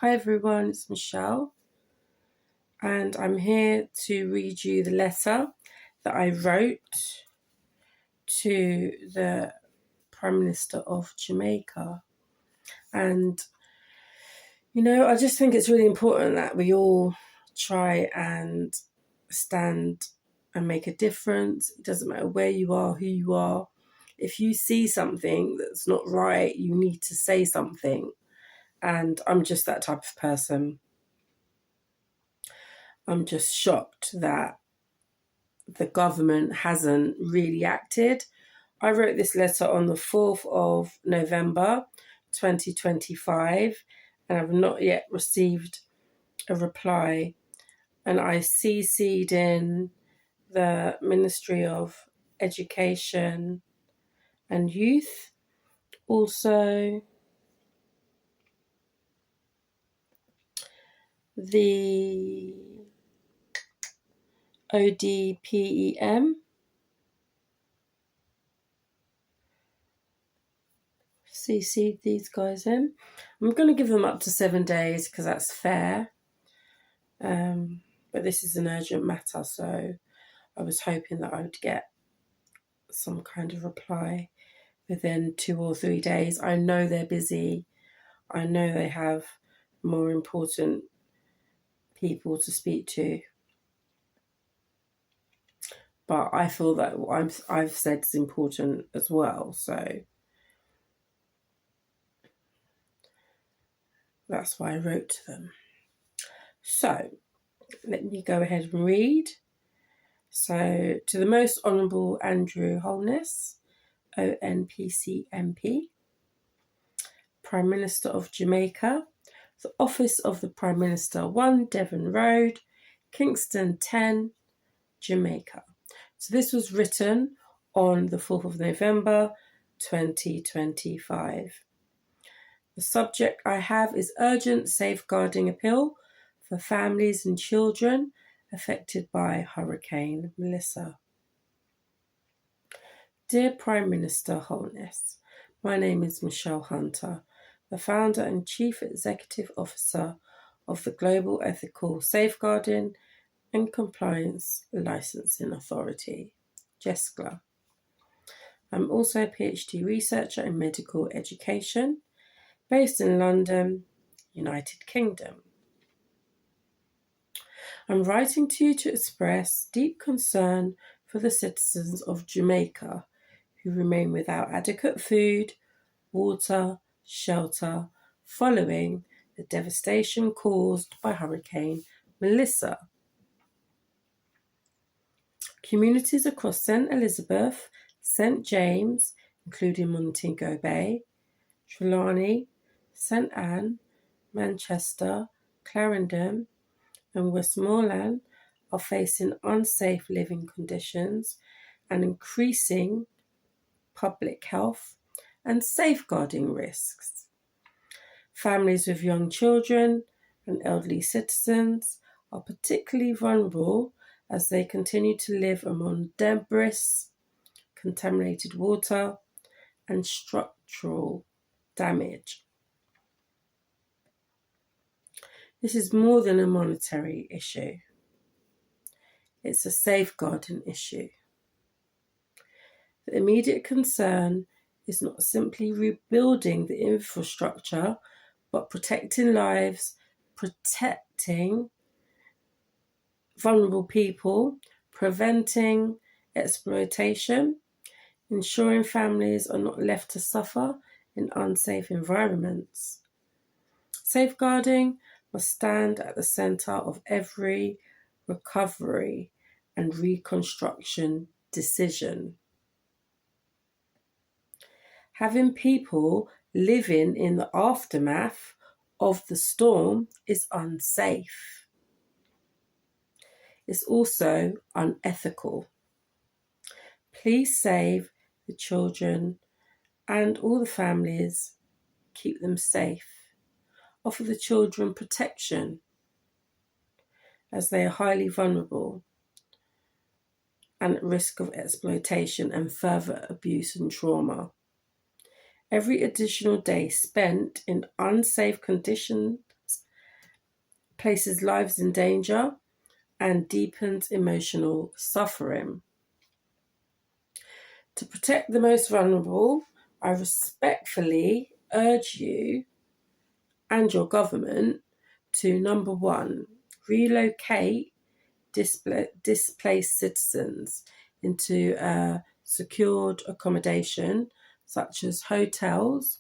Hi everyone, it's Michelle, and I'm here to read you the letter that I wrote to the Prime Minister of Jamaica. And, I just think it's really important that we all try and stand and make a difference. It doesn't matter where you are, who you are. If you see something that's not right, you need to say something. And I'm just that type of person. I'm just shocked that the government hasn't really acted. I wrote this letter on the 4th of November 2025, and I've not yet received a reply. And I CC'd in the Ministry of Education and Youth, also the ODPEM, CC'd these guys in. I'm going to give them up to 7 days because that's fair. But this is an urgent matter, so I was hoping that I would get some kind of reply within 2 or 3 days. I know they're busy. I know they have more important people to speak to. But I feel that what I've said is important as well, so that's why I wrote to them. So, let me go ahead and read. So, to the Most Honourable Andrew Holness, ONPC MP, Prime Minister of Jamaica, the Office of the Prime Minister, 1 Devon Road, Kingston 10, Jamaica. So this was written on the 4th of November 2025. The subject I have is urgent safeguarding appeal for families and children affected by Hurricane Melissa. Dear Prime Minister Holness, my name is Michelle Hunter, the founder and chief executive officer of the Global Ethical Safeguarding and Compliance Licensing Authority, GESCLA. I'm also a PhD researcher in medical education, based in London, United Kingdom. I'm writing to you to express deep concern for the citizens of Jamaica who remain without adequate food, water, shelter, following the devastation caused by Hurricane Melissa. Communities across St. Elizabeth, St. James, including Montego Bay, Trelawney, St. Anne, Manchester, Clarendon, and Westmoreland are facing unsafe living conditions and increasing public health and safeguarding risks. Families with young children and elderly citizens are particularly vulnerable as they continue to live among debris, contaminated water, and structural damage. This is more than a monetary issue. It's a safeguarding issue. The immediate concern is not simply rebuilding the infrastructure, but protecting lives, protecting vulnerable people, preventing exploitation, ensuring families are not left to suffer in unsafe environments. Safeguarding must stand at the centre of every recovery and reconstruction decision. Having people living in the aftermath of the storm is unsafe. It's also unethical. Please save the children and all the families. Keep them safe. Offer the children protection as they are highly vulnerable and at risk of exploitation and further abuse and trauma. Every additional day spent in unsafe conditions places lives in danger, and deepens emotional suffering. To protect the most vulnerable, I respectfully urge you and your government to, number one, relocate displaced citizens into secured accommodation such as hotels,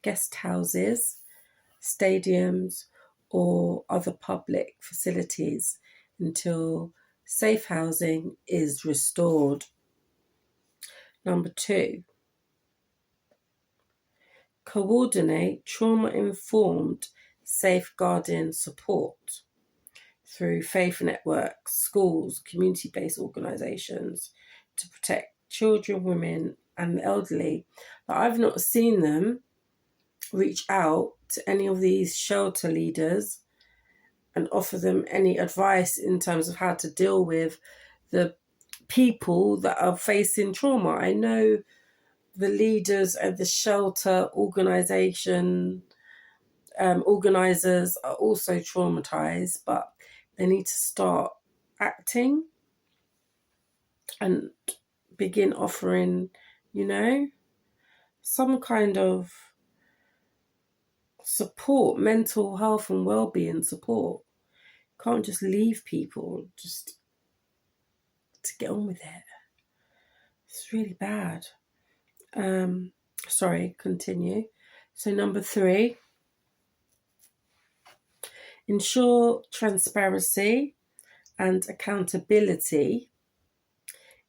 guest houses, stadiums, or other public facilities until safe housing is restored. Number two, coordinate trauma-informed safeguarding support through faith networks, schools, community-based organisations to protect children, women and the elderly. But I've not seen them reach out to any of these shelter leaders and offer them any advice in terms of how to deal with the people that are facing trauma. I know the leaders of the shelter organisation organisers are also traumatized, but they need to start acting and begin offering, some kind of support, mental health and well-being support. Can't just leave people just to get on with it. It's really bad. Sorry, continue. So number 3, ensure transparency and accountability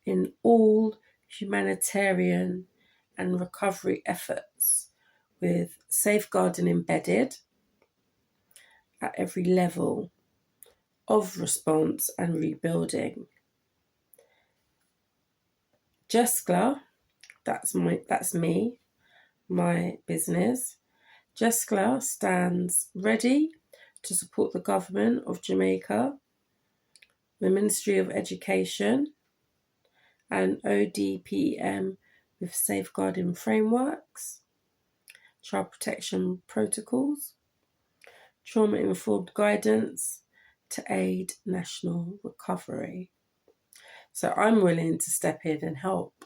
in all humanitarian and recovery efforts, with safeguarding embedded at every level of response and rebuilding. GESCLA, that's me, my business. GESCLA stands ready to support the government of Jamaica, the Ministry of Education, and ODPM with safeguarding frameworks, child protection protocols, trauma-informed guidance to aid national recovery. So I'm willing to step in and help.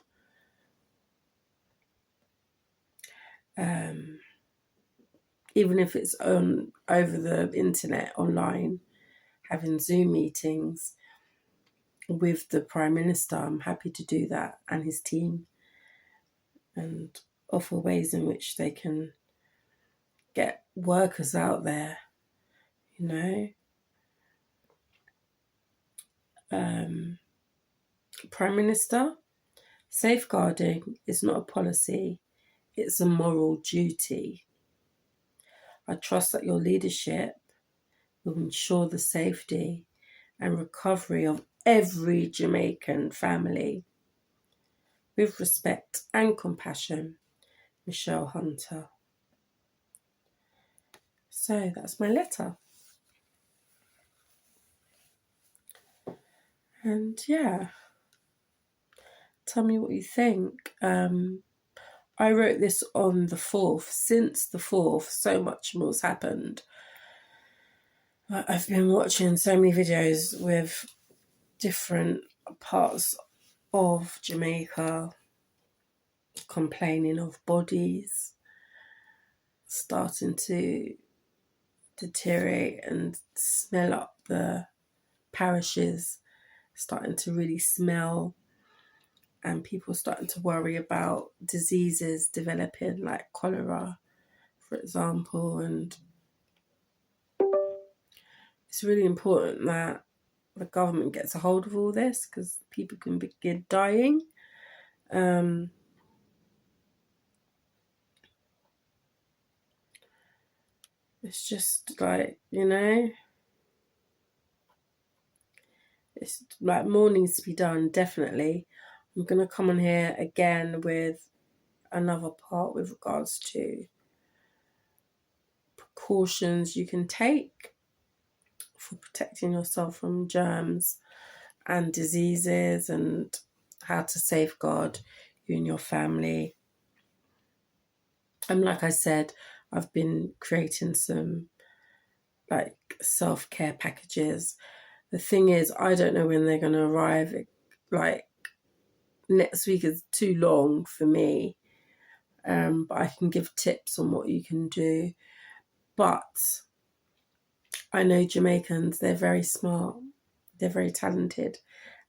Even if it's over the internet, online, having Zoom meetings with the Prime Minister, I'm happy to do that, and his team, and offer ways in which they can get workers out there, Prime Minister, safeguarding is not a policy, it's a moral duty. I trust that your leadership will ensure the safety and recovery of every Jamaican family. With respect and compassion, Michelle Hunter. So that's my letter. And yeah, tell me what you think. I wrote this on the 4th. Since the 4th, so much more's happened. I've been watching so many videos with different parts of Jamaica complaining of bodies starting to deteriorate and smell up. The parishes starting to really smell, and people starting to worry about diseases developing like cholera, for example. And it's really important that the government gets a hold of all this, because people can begin dying. It's just like, it's like more needs to be done, definitely. I'm going to come on here again with another part with regards to precautions you can take for protecting yourself from germs and diseases, and how to safeguard you and your family. And like I said, I've been creating some like self-care packages. The thing is, I don't know when they're going to arrive. Like next week is too long for me, but I can give tips on what you can do. But I know Jamaicans, they're very smart, they're very talented,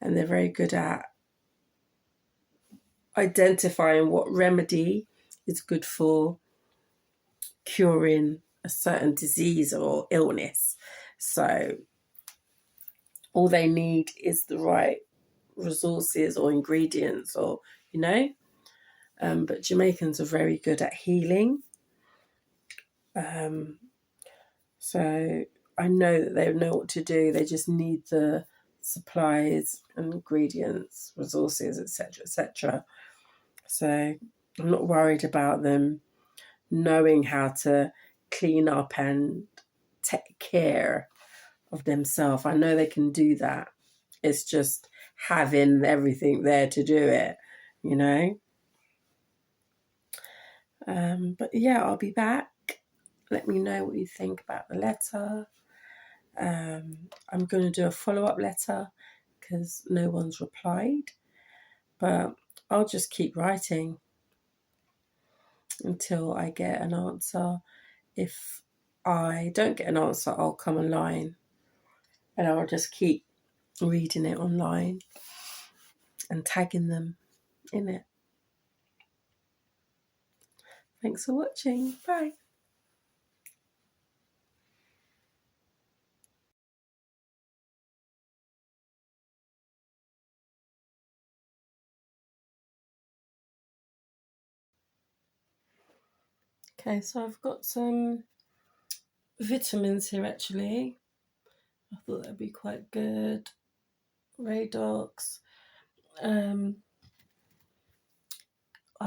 and they're very good at identifying what remedy is good for curing a certain disease or illness. So all they need is the right resources or ingredients, or but Jamaicans are very good at healing. So I know that they know what to do. They just need the supplies and ingredients, resources, etc., etc. So I'm not worried about them knowing how to clean up and take care of themselves. I know they can do that. It's just having everything there to do it, you know. But yeah, I'll be back. Let me know what you think about the letter. I'm going to do a follow-up letter because no one's replied. But I'll just keep writing until I get an answer. If I don't get an answer, I'll come online and I'll just keep reading it online and tagging them in it. Thanks for watching. Bye. Okay, so I've got some vitamins here actually. I thought that'd be quite good. Radox. I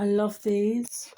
love these.